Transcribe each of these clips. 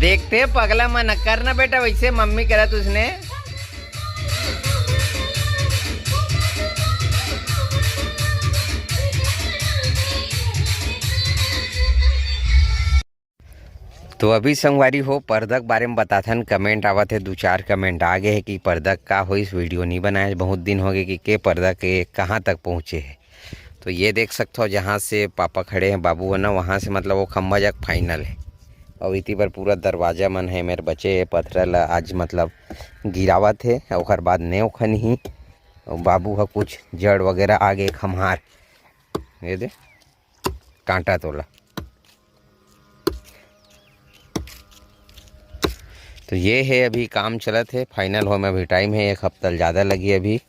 देखते पगला मन करना बेटा, वैसे मम्मी करा तुझने। तो अभी संगवारी हो पर्दा के बारे में बताथन, कमेंट आवत है, 2-4 कमेंट आ गए है कि पर्दा का हो इस वीडियो नहीं बनाया, बहुत दिन हो गए कि के पर्दा के कहाँ तक पहुँचे है। तो ये देख सकते हो जहाँ से पापा खड़े हैं, बाबू है ना, वहाँ से मतलब वो खम्बा जग फाइनल है। और इतनी बार पूरा दरवाजा मन है मेरे बचे पत्थर आज मतलब गिरावत है, और बाद नेव खन ही बाबू का कुछ जड़ वगैरह आगे खम्हार ये दे कांटा तोला। तो ये है अभी काम चलत है, फाइनल हो में अभी टाइम है, 1 हफ्ता ज़्यादा लगी अभी,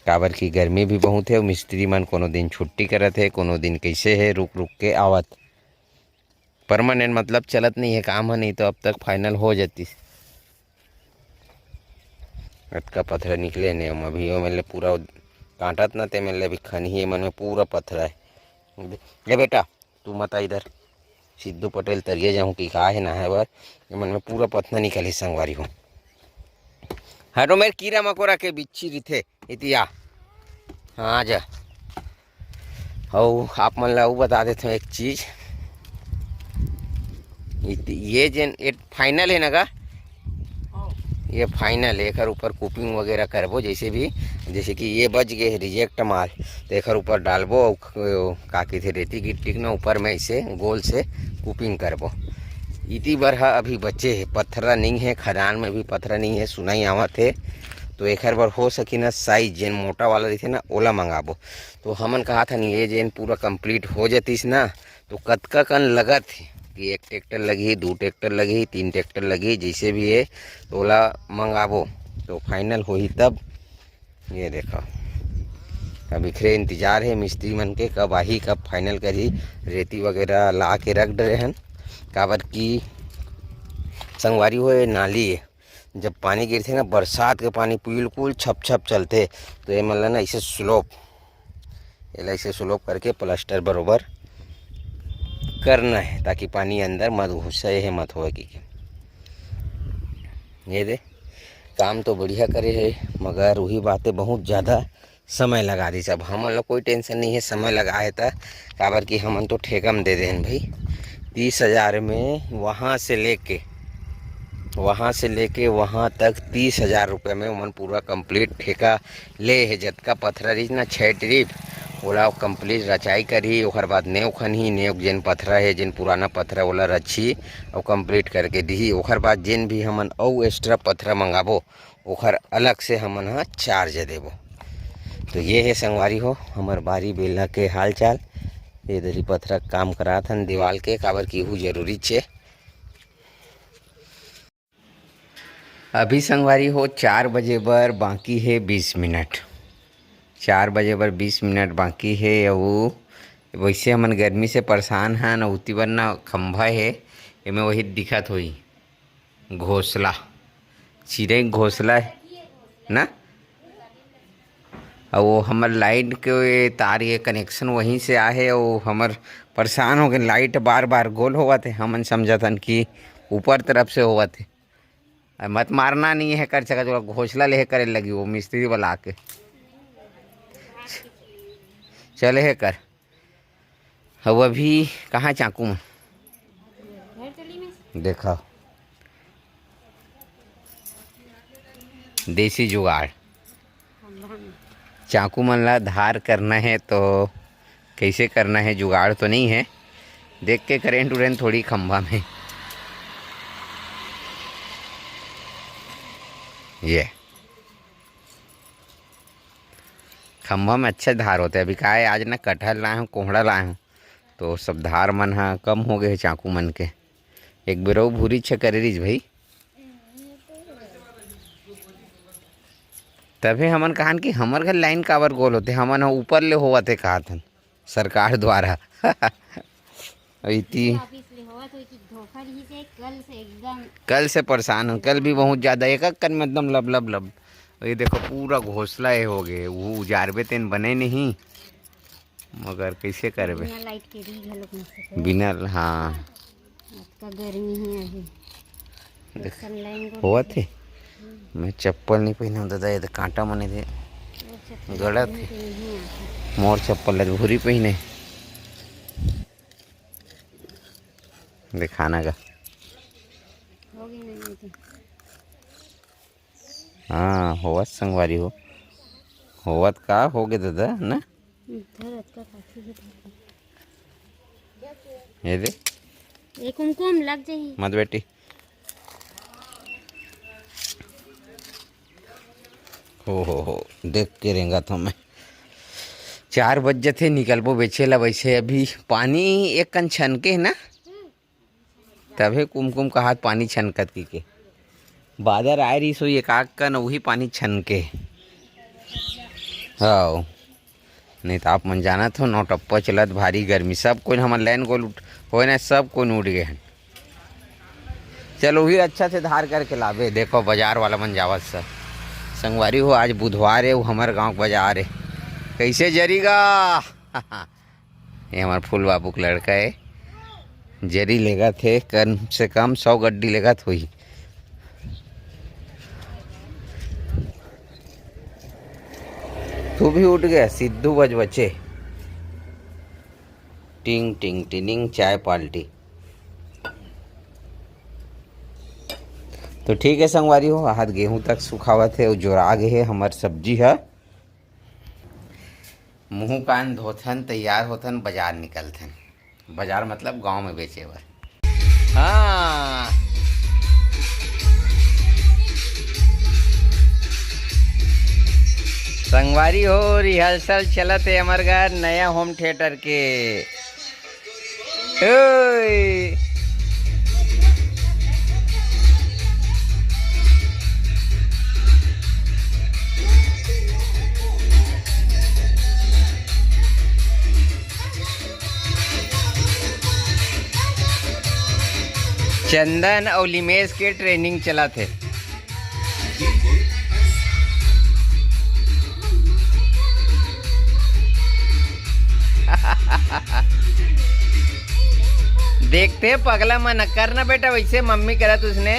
काबर की गर्मी भी बहुत है। और मिस्त्री मन कोनो दिन छुट्टी करत है, कोनो दिन कैसे है रुक रुक के आवत, परमानेंट मतलब चलत नहीं है काम है, नहीं तो अब तक फाइनल हो जाती। अटका पत्थर निकले नहीं हम अभी, मेरे पूरा कांटत ना थे मेरे अभी खनी मन में पूरा पत्थर है। ये बेटा तू मत इधर, सिद्धू पटेल तरिए जाऊँ कि कहा है ना है बार, मन में पूरा पत्थर निकली संगवारी हूँ। हरो मेरे कीड़ा मकोड़ा के बिच्छी रिथे इतिया। हाँ जा हो आप मन ला बता देते हैं एक चीज़, ये जेन ये फाइनल है ना का, ये फाइनल है, एक ऊपर कुपिंग वगैरह करबो, जैसे भी जैसे कि ये बच गए रिजेक्ट माल तो एक ऊपर डालबो, काकी थे रेती गिट्टी ना ऊपर में इसे गोल से कुपिंग करबो। इतनी बार अभी बच्चे है, पत्थरा नहीं है, खदान में भी पत्थरा नहीं है, सुनाई आवत है। तो एक बार हो सकी ना साइज जेन मोटा वाला रहते ना ओला मंगाबो। तो हमन कहा था नहीं ये जेन पूरा कंप्लीट हो जातीस ना तो कतका कन लगत है कि 1 ट्रैक्टर लगी, 2 ट्रैक्टर लगी, 3 ट्रैक्टर लगी, जैसे भी है तो ओला मंगाबो तो फाइनल हो ही तब। ये देखो अभी खरे इंतजार है मिस्त्री मन के, कब आही कब फाइनल करी, रेती वगैरह ला के रख डरे हैं। काबर की संगवारी हो नाली है, जब पानी गिरते ना बरसात के पानी बिल्कुल छप छप चलते, तो ये मतलब ना इसे स्लोप, ऐसे स्लोप करके प्लास्टर बरोबर करना है ताकि पानी अंदर मत घुसे है मत हो कि। ये दे काम तो बढ़िया करे है, मगर वही बातें बहुत ज़्यादा समय लगा दी। सब हम लोग कोई टेंशन नहीं है, समय लगाए था काबर कि हमन तो ठेका में दे दें भाई 30,000 में, वहाँ से लेके वहाँ तक 30,000 रुपये में मन पूरा कंप्लीट ठेका ले है। जतका पत्थर रही ना 6 ट्रिप ओला कंप्लीट रचाई करी, और बाद नेव खनही, नेव जेन पत्थरा है जेन पुराना पत्थरा ओला रची और कंप्लीट करके दी। और बाद जेन भी हमन और एक्स्ट्रा पत्थरा मंगाबो ओखर अलग से हमन हाँ चार्ज देबो। तो ये है संगवारी हो हमार बारी बेला के हाल चाल। ये दरी पत्थरा काम करात हन दीवाल के, काबर की हु जरूरी छे। अभी संगवारी हो 4 बजे बर बाकी है 20 मिनट, 4 बजे बर 20 मिनट बाकी है। और वैसे हमन गर्मी से परेशान हैं न, उती बर ना खंभा है एमें वही दिखत होई घोंसला, चिड़ै घोंसला है ना। और वो हमर लाइट के तार ये कनेक्शन वहीं से आए, और हमर परेशान हो गए, लाइट बार बार गोल होवा थे, हमन समझतन कि ऊपर तरफ से होवा थे। मत मारना नहीं है कर सका, जो घोंसला ले करे लगी वो मिस्त्री वाला आके चले है कर। अब अभी कहाँ चाकू में देखा देसी जुगाड़, चाकू मन ला धार करना है तो कैसे करना है, जुगाड़ तो नहीं है, देख के करेंट उरेंट थोड़ी खंभा में। ये खंभा में अच्छा धार होता है। अभी का है आज ना कटहल लाए हूँ, कोहड़ा लाए हूँ, तो सब धार मन हा कम हो गए चाकू मन के। एक बेरो भूरी छ करे रहीस भाई, तभी हमन कहान कि हमर घर लाइन काबर गोल होते, हमन ऊपर ले होवत है कहा था सरकार द्वारा इतनी कल से परेशान हूँ, कल भी बहुत ज़्यादा एक कन में एकदम लब लब लब। ये देखो पूरा घोंसला ये हो गए, वो उजारबे तेन बने नहीं, मगर कैसे करबे बिना। हाँ गर्मी है अभी। हुआ थे मैं चप्पल नहीं पहना दादा, ये तो कांटा मने थे गड़ा थे मोर चप्पल है भूरी पहने दिखाना का। हाँ होवत संगवारी हो होवत का हो गए दादा ना ये दे ये कुमकुम लग जाही मत बेटी। हो देख के रेंगा तो मैं 4 बजे थे निकलबो बेचेला वैसे अभी पानी एक कन छनके है ना तभी कुमकुम का हाथ पानी छनकत की के बादर आए रही सो एक आग कन वही पानी छनके। हाँ नहीं तो आप मन जाना तो नौ टप्पा चलत भारी गर्मी सब कोई हमार लाइन गोल हो ना सब कोई उठ गए हैं। चलो वही अच्छा से धार करके लावे। देखो बाजार वाला मन जावत सर संगवारी हो आज बुधवार है वो हमारे गांव बाजार है कैसे जरीगा। ये हमारे फूल बाबू का लड़का है जरी लेगा थे कम से कम 100 गड्डी लेगा थोड़ी। तू भी उठ गया सिद्धू बज बचे टिंग टिंग टिनिंग चाय पाल्टी। तो ठीक है संगवारी हो हाथ गेहूं तक सुखावत है जो आगे है हमार सब्जी है मुँह कान धोथन तैयार होथन बाजार निकलथन। बाजार मतलब गांव में बेचे बर। हाँ संगवारी हो रिहर्सल चलत है हमार घर नया होम थिएटर के। ओए चंदन और लिमेश के ट्रेनिंग चला थे। देखते पगला मन करना बेटा वैसे मम्मी करा तुझने।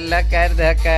लकर धक्का